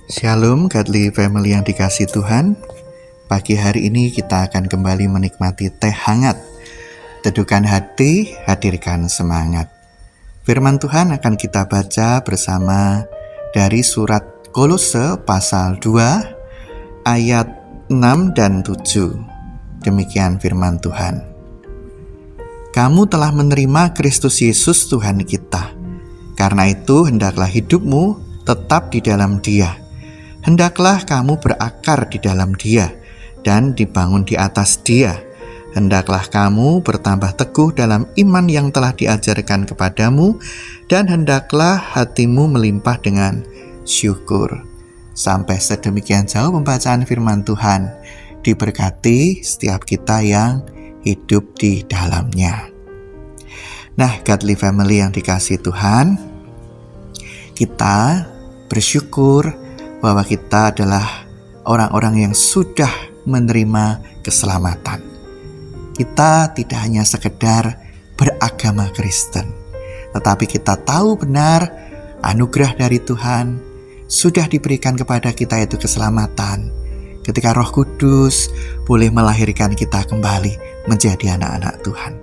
Shalom Godly Family yang dikasihi Tuhan. Pagi hari ini kita akan kembali menikmati teh hangat. Teduhkan hati, hadirkan semangat. Firman Tuhan akan kita baca bersama dari surat Kolose pasal 2 ayat 6 dan 7. Demikian firman Tuhan. Kamu telah menerima Kristus Yesus Tuhan kita. Karena itu hendaklah hidupmu tetap di dalam Dia. Hendaklah kamu berakar di dalam Dia dan dibangun di atas Dia. Hendaklah kamu bertambah teguh dalam iman yang telah diajarkan kepadamu, dan hendaklah hatimu melimpah dengan syukur. Sampai sedemikian jauh pembacaan firman Tuhan. Diberkati setiap kita yang hidup di dalamnya. Nah, Godly Family yang dikasihi Tuhan, kita bersyukur bahwa kita adalah orang-orang yang sudah menerima keselamatan. Kita tidak hanya sekedar beragama Kristen, tetapi kita tahu benar anugerah dari Tuhan sudah diberikan kepada kita, yaitu keselamatan. Ketika Roh Kudus boleh melahirkan kita kembali menjadi anak-anak Tuhan.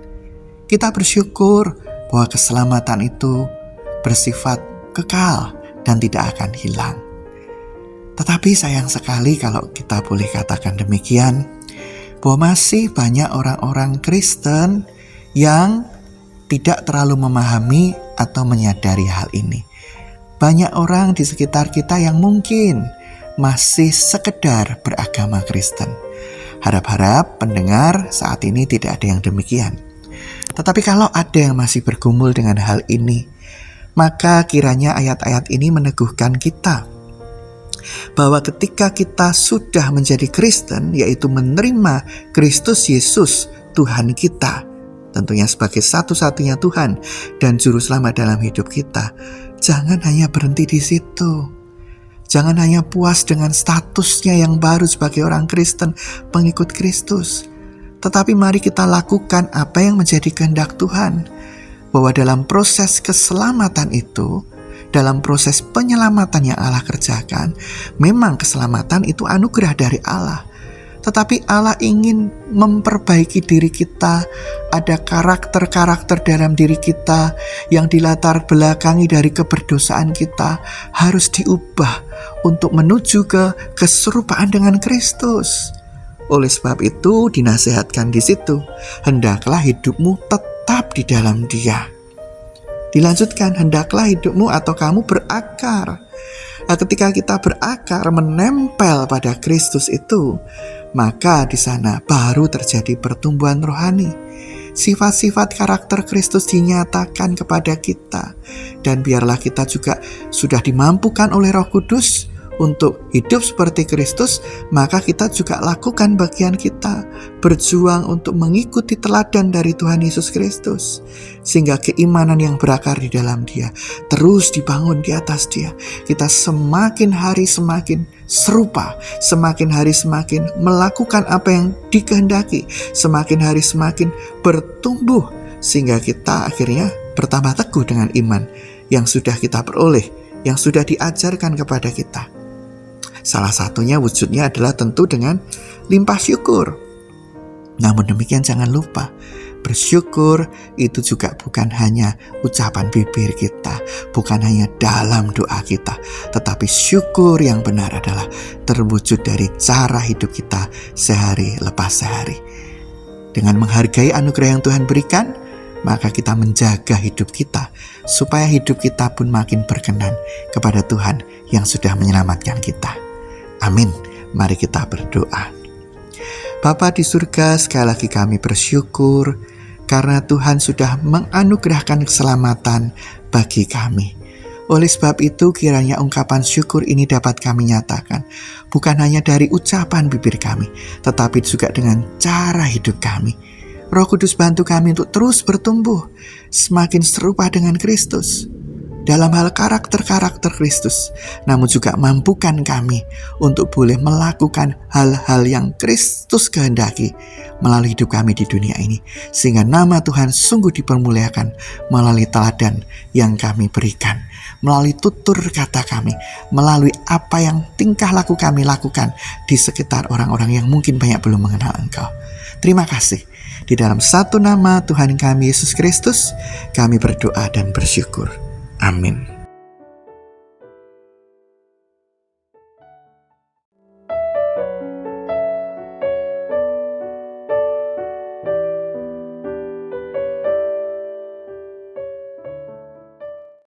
Kita bersyukur bahwa keselamatan itu bersifat kekal dan tidak akan hilang. Tetapi sayang sekali kalau kita boleh katakan demikian, bahwa masih banyak orang-orang Kristen yang tidak terlalu memahami atau menyadari hal ini. Banyak orang di sekitar kita yang mungkin masih sekedar beragama Kristen. Harap-harap pendengar saat ini tidak ada yang demikian. Tetapi kalau ada yang masih bergumul dengan hal ini, maka kiranya ayat-ayat ini meneguhkan kita bahwa ketika kita sudah menjadi Kristen, yaitu menerima Kristus Yesus Tuhan kita, tentunya sebagai satu-satunya Tuhan dan Juru Selamat dalam hidup kita, jangan hanya berhenti di situ. Jangan hanya puas dengan statusnya yang baru sebagai orang Kristen, pengikut Kristus. Tetapi mari kita lakukan apa yang menjadi kehendak Tuhan. Bahwa dalam proses keselamatan itu, dalam proses penyelamatan yang Allah kerjakan, memang keselamatan itu anugerah dari Allah. Tetapi Allah ingin memperbaiki diri kita. Ada karakter-karakter dalam diri kita yang dilatar belakangi dari keberdosaan kita, harus diubah untuk menuju ke keserupaan dengan Kristus. Oleh sebab itu dinasihatkan di situ, hendaklah hidupmu tetap di dalam Dia. Dilanjutkan, hendaklah hidupmu atau kamu berakar. Nah, ketika kita berakar, menempel pada Kristus itu, maka di sana baru terjadi pertumbuhan rohani. Sifat-sifat karakter Kristus dinyatakan kepada kita, dan biarlah kita juga sudah dimampukan oleh Roh Kudus untuk hidup seperti Kristus, maka kita juga lakukan bagian kita, berjuang untuk mengikuti teladan dari Tuhan Yesus Kristus, sehingga keimanan yang berakar di dalam Dia terus dibangun di atas Dia. Kita semakin hari semakin serupa, semakin hari semakin melakukan apa yang dikehendaki, semakin hari semakin bertumbuh, sehingga kita akhirnya bertambah teguh dengan iman yang sudah kita peroleh, yang sudah diajarkan kepada kita. Salah satunya wujudnya adalah tentu dengan limpah syukur. Namun demikian jangan lupa, bersyukur itu juga bukan hanya ucapan bibir kita, bukan hanya dalam doa kita, tetapi syukur yang benar adalah terwujud dari cara hidup kita sehari lepas sehari. Dengan menghargai anugerah yang Tuhan berikan, maka kita menjaga hidup kita, supaya hidup kita pun makin berkenan kepada Tuhan yang sudah menyelamatkan kita. Amin. Mari kita berdoa. Bapa di surga, sekali lagi kami bersyukur karena Tuhan sudah menganugerahkan keselamatan bagi kami. Oleh sebab itu, kiranya ungkapan syukur ini dapat kami nyatakan, bukan hanya dari ucapan bibir kami, tetapi juga dengan cara hidup kami. Roh Kudus bantu kami untuk terus bertumbuh, semakin serupa dengan Kristus. dalam hal karakter-karakter Kristus, namun juga mampukan kami untuk boleh melakukan hal-hal yang Kristus kehendaki melalui hidup kami di dunia ini, sehingga nama Tuhan sungguh dipermuliakan melalui teladan yang kami berikan, melalui tutur kata kami, melalui apa yang tingkah laku kami lakukan di sekitar orang-orang yang mungkin banyak belum mengenal Engkau. Terima kasih. Di dalam satu nama Tuhan kami Yesus Kristus, kami berdoa dan bersyukur. Amin.